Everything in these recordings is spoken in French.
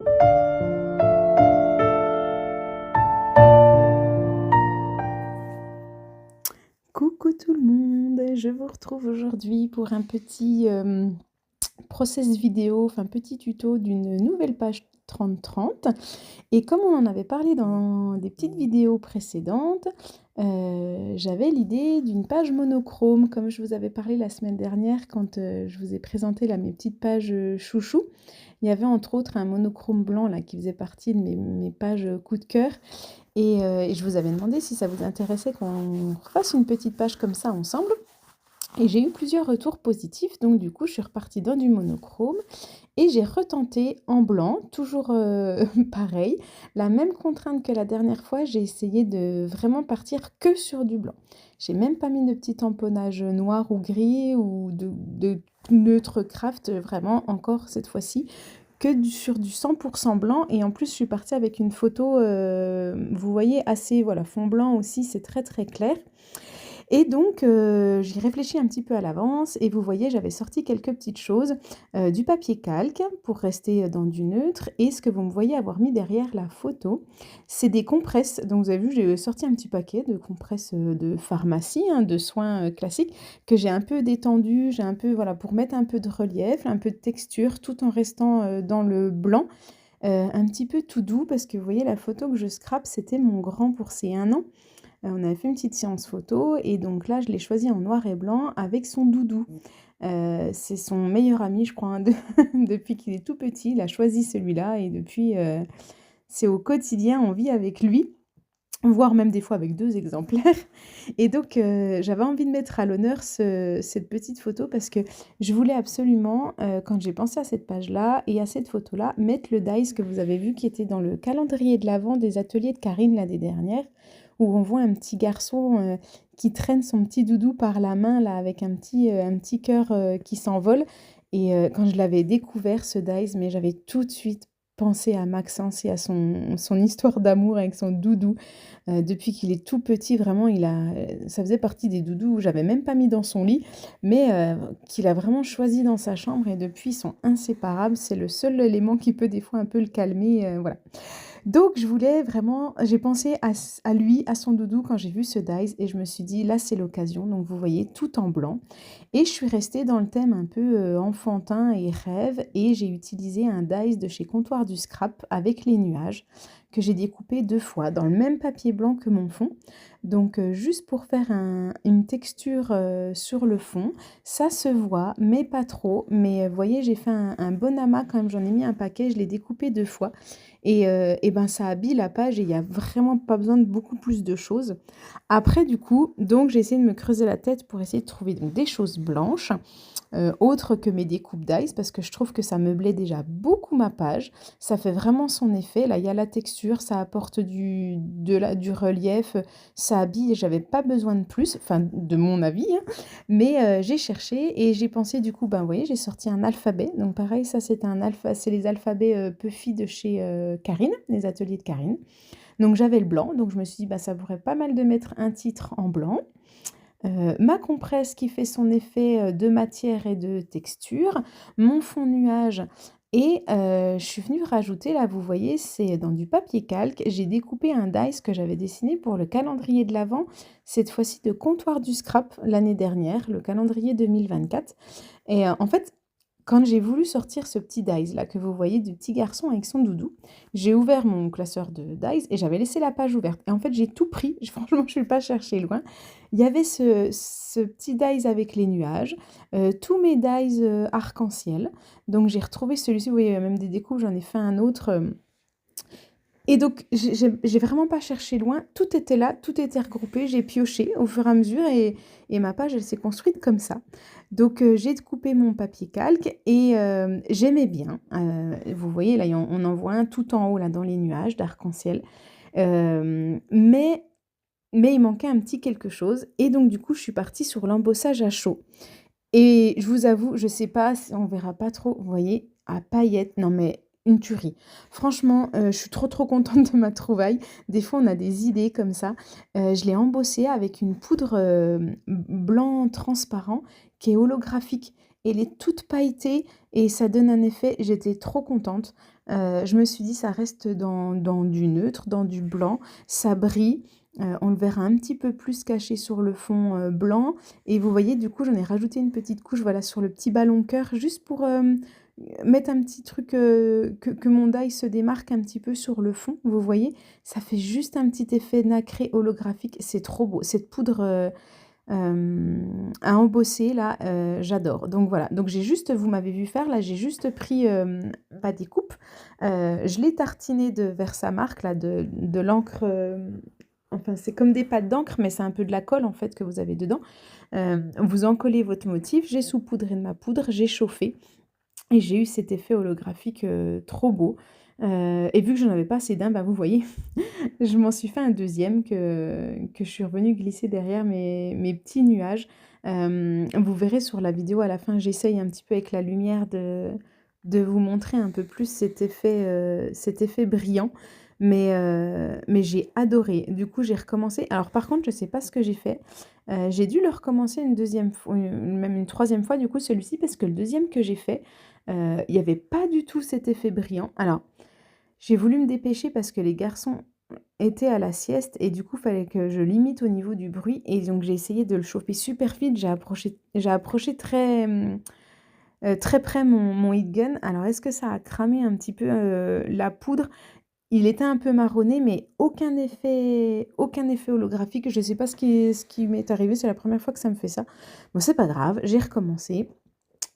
Coucou tout le monde, je vous retrouve aujourd'hui pour un petit process vidéo, enfin petit tuto d'une nouvelle page 30-30. Et comme on en avait parlé dans des petites vidéos précédentes, j'avais l'idée d'une page monochrome, comme je vous avais parlé la semaine dernière quand je vous ai présenté là, mes petites pages chouchou. Il y avait entre autres un monochrome blanc là, qui faisait partie de mes pages coup de cœur. Et je vous avais demandé si ça vous intéressait qu'on fasse une petite page comme ça ensemble. Et j'ai eu plusieurs retours positifs, donc du coup je suis repartie dans du monochrome et j'ai retenté en blanc, toujours pareil. La même contrainte que la dernière fois, j'ai essayé de vraiment partir que sur du blanc. J'ai même pas mis de petit tamponnage noir ou gris ou de neutre craft, vraiment encore cette fois-ci que sur du 100% blanc. Et en plus je suis partie avec une photo, vous voyez, assez voilà, fond blanc aussi, c'est très très clair. Et donc, j'y réfléchis un petit peu à l'avance et vous voyez, j'avais sorti quelques petites choses, du papier calque pour rester dans du neutre et ce que vous me voyez avoir mis derrière la photo, c'est des compresses. Donc vous avez vu, j'ai sorti un petit paquet de compresses, de pharmacie, hein, de soins, classiques que j'ai un peu détendu, j'ai un peu voilà, pour mettre un peu de relief, un peu de texture tout en restant, dans le blanc, un petit peu tout doux parce que vous voyez la photo que je scrape, c'était mon grand pour ses 1 an. On avait fait une petite séance photo et donc là, je l'ai choisi en noir et blanc avec son doudou. C'est son meilleur ami, je crois, hein, depuis qu'il est tout petit. Il a choisi celui-là et depuis, c'est au quotidien, on vit avec lui, voire même des fois avec 2 exemplaires. Et donc, j'avais envie de mettre à l'honneur cette petite photo parce que je voulais absolument, quand j'ai pensé à cette page-là et à cette photo-là, mettre le dies que vous avez vu qui était dans le calendrier de l'avent des ateliers de Karine l'année dernière, où on voit un petit garçon, qui traîne son petit doudou par la main là avec un petit cœur, qui s'envole. Et quand je l'avais découvert ce dies, mais j'avais tout de suite pensé à Maxence et à son histoire d'amour avec son doudou. Depuis qu'il est tout petit, vraiment, ça faisait partie des doudous où j'avais même pas mis dans son lit, mais qu'il a vraiment choisi dans sa chambre et depuis, ils sont inséparables. C'est le seul élément qui peut des fois un peu le calmer, voilà. Donc je voulais vraiment j'ai pensé à lui, à son doudou quand j'ai vu ce dies et je me suis dit: «Là, c'est l'occasion». Donc vous voyez, tout en blanc et je suis restée dans le thème un peu, enfantin et rêve et j'ai utilisé un dies de chez Comptoir du Scrap avec les nuages que j'ai découpé 2 fois dans le même papier blanc que mon fond. Donc juste pour faire une texture, sur le fond. Ça se voit, mais pas trop. Mais vous voyez, j'ai fait un bon amas quand même, j'en ai mis un paquet, je l'ai découpé 2 fois et ben, ça habille la page et il y a vraiment pas besoin de beaucoup plus de choses. Après du coup, donc j'ai essayé de me creuser la tête pour essayer de trouver donc des choses blanches, autres que mes découpes d'ice parce que je trouve que ça meublait déjà beaucoup ma page. Ça fait vraiment son effet. Là, il y a la texture, ça apporte du relief, ça habille, j'avais pas besoin de plus, enfin de mon avis, hein. Mais j'ai cherché et j'ai pensé du coup, ben, vous voyez, j'ai sorti un alphabet. Donc pareil, ça c'est les alphabets, Puffy de chez, Karine, les ateliers de Karine. Donc j'avais le blanc, donc je me suis dit: «Bah, ça pourrait pas mal de mettre un titre en blanc». Ma compresse qui fait son effet, de matière et de texture, mon fond nuage et je suis venue rajouter là, vous voyez, c'est dans du papier calque. J'ai découpé un dies que j'avais dessiné pour le calendrier de l'avent, cette fois-ci de Comptoir du Scrap l'année dernière, le calendrier 2024 et en fait, quand j'ai voulu sortir ce petit dies là que vous voyez du petit garçon avec son doudou, j'ai ouvert mon classeur de dies et j'avais laissé la page ouverte et en fait j'ai tout pris, franchement je ne suis pas chercher loin. Il y avait ce petit dies avec les nuages, tous mes dies, arc-en-ciel, donc j'ai retrouvé celui-ci, vous voyez, il y a même des découpes, j'en ai fait un autre, et donc j'ai vraiment pas cherché loin, tout était là, tout était regroupé, j'ai pioché au fur et à mesure et ma page elle s'est construite comme ça. Donc j'ai découpé mon papier calque et j'aimais bien, vous voyez là, on en voit un tout en haut là dans les nuages d'arc-en-ciel, mais il manquait un petit quelque chose et donc du coup je suis partie sur l'embossage à chaud et je vous avoue, je sais pas si on verra pas trop, vous voyez, à paillettes, non mais une tuerie. Franchement, je suis trop, trop contente de ma trouvaille. Des fois, on a des idées comme ça. Je l'ai embossé avec une poudre, blanc transparent qui est holographique Elle est toute pailletée et ça donne un effet j'étais trop contente. Je me suis dit: «Ça reste dans du neutre, dans du blanc, ça brille». On le verra un petit peu plus caché sur le fond, blanc et vous voyez, du coup, j'en ai rajouté une petite couche, voilà, sur le petit ballon cœur juste pour, mettre un petit truc, que mon die se démarque un petit peu sur le fond, vous voyez? Ça fait juste un petit effet nacré holographique, c'est trop beau. Cette poudre, à embosser là, j'adore. Donc voilà, donc j'ai juste vous m'avez vu faire là, j'ai juste pris, bah, des coupes, je l'ai tartiné de Versamark là, de l'encre, enfin c'est comme des pâtes d'encre, mais c'est un peu de la colle en fait que vous avez dedans. Vous encollez votre motif, j'ai saupoudré de ma poudre, j'ai chauffé et j'ai eu cet effet holographique, trop beau. Et vu que j'en avais pas assez d'un, bah, vous voyez, je m'en suis fait un deuxième que je suis revenue glisser derrière mes petits nuages. Vous verrez sur la vidéo à la fin, j'essaye un petit peu avec la lumière de vous montrer un peu plus cet effet brillant. Mais j'ai adoré. Du coup, j'ai recommencé. Alors par contre, je sais pas ce que j'ai fait. J'ai dû le recommencer une deuxième fois, même une troisième fois, du coup, celui-ci, parce que le deuxième que j'ai fait, il y avait pas du tout cet effet brillant. Alors, j'ai voulu me dépêcher parce que les garçons étaient à la sieste et du coup, il fallait que je limite au niveau du bruit et donc j'ai essayé de le chauffer super vite. J'ai approché très, très près mon heat gun. Alors est-ce que ça a cramé un petit peu, la poudre? Il était un peu marronné, mais aucun effet holographique. Je ne sais pas ce qui m'est arrivé, c'est la première fois que ça me fait ça. Bon, c'est pas grave, j'ai recommencé.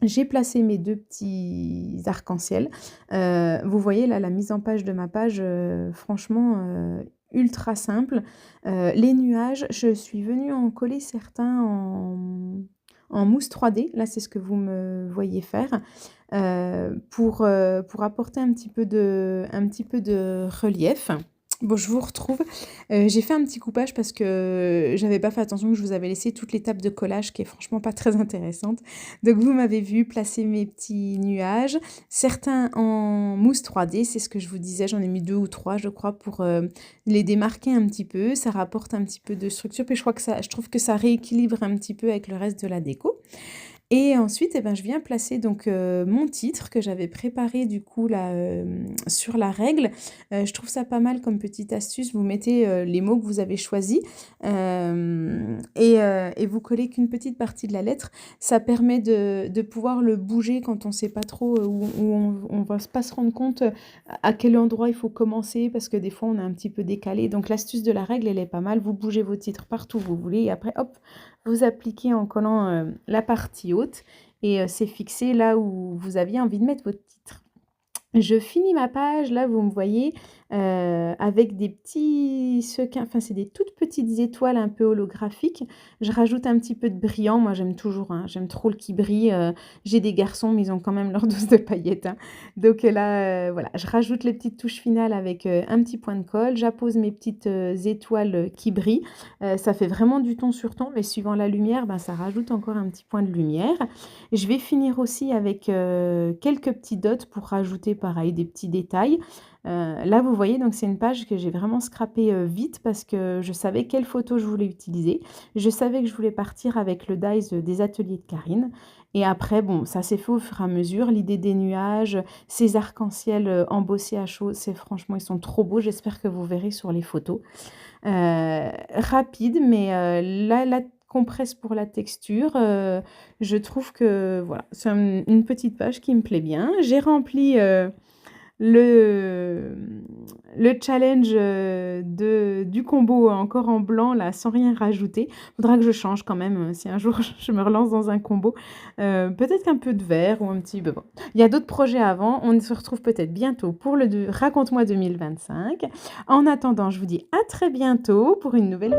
J'ai placé mes 2 petits arcs-en-ciel. Vous voyez là, la mise en page de ma page, franchement, ultra simple. Les nuages, je suis venue en coller certains en mousse 3D. Là, c'est ce que vous me voyez faire, pour apporter un petit peu de relief. Bon, je vous retrouve. J'ai fait un petit coupage parce que j'avais pas fait attention, que je vous avais laissé toute l'étape de collage qui est franchement pas très intéressante. Donc vous m'avez vu placer mes petits nuages, certains en mousse 3D, c'est ce que je vous disais, j'en ai mis 2 ou 3 je crois pour, les démarquer un petit peu. Ça rapporte un petit peu de structure, puis je trouve que ça rééquilibre un petit peu avec le reste de la déco. Et ensuite, eh ben, je viens placer donc, mon titre que j'avais préparé du coup là, sur la règle. Je trouve ça pas mal comme petite astuce. Vous mettez, les mots que vous avez choisis, et vous collez qu'une petite partie de la lettre. Ça permet de pouvoir le bouger quand on sait pas trop, où on va pas se rendre compte, à quel endroit il faut commencer parce que des fois on est un petit peu décalé. Donc l'astuce de la règle, elle est pas mal. Vous bougez vos titres partout où vous voulez et après hop, vous appliquez en collant, la partie haute et c'est fixé là où vous aviez envie de mettre votre titre. Je finis ma page, là vous me voyez, avec des petits sequins, enfin c'est des toutes petites étoiles un peu holographiques. Je rajoute un petit peu de brillant, moi j'aime toujours, hein, j'aime trop le qui brille, j'ai des garçons mais ils ont quand même leur dose de paillettes, hein. Donc là, voilà, je rajoute les petites touches finales avec, un petit point de colle, j'appose mes petites, étoiles, qui brillent. Ça fait vraiment du ton sur ton, mais suivant la lumière, ben, ça rajoute encore un petit point de lumière. Je vais finir aussi avec, quelques petits dots pour rajouter pareil des petits détails. Là vous voyez donc c'est une page que j'ai vraiment scrapée, vite parce que je savais quelle photo je voulais utiliser. Je savais que je voulais partir avec le dies, des ateliers de Karine et après bon, ça s'est fait au fur et à mesure. L'idée des nuages, ces arcs-en-ciel, embossés à chaud, c'est franchement ils sont trop beaux, j'espère que vous verrez sur les photos. Rapide, mais la compresse pour la texture, je trouve que voilà, c'est une petite page qui me plaît bien. J'ai rempli, le, le challenge, du combo encore en blanc là, sans rien rajouter. Faudra que je change quand même, si un jour je me relance dans un combo. Peut-être un peu de vert ou un petit bon. Il y a d'autres projets avant. On se retrouve peut-être bientôt pour le Raconte-moi 2025. En attendant, je vous dis à très bientôt pour une nouvelle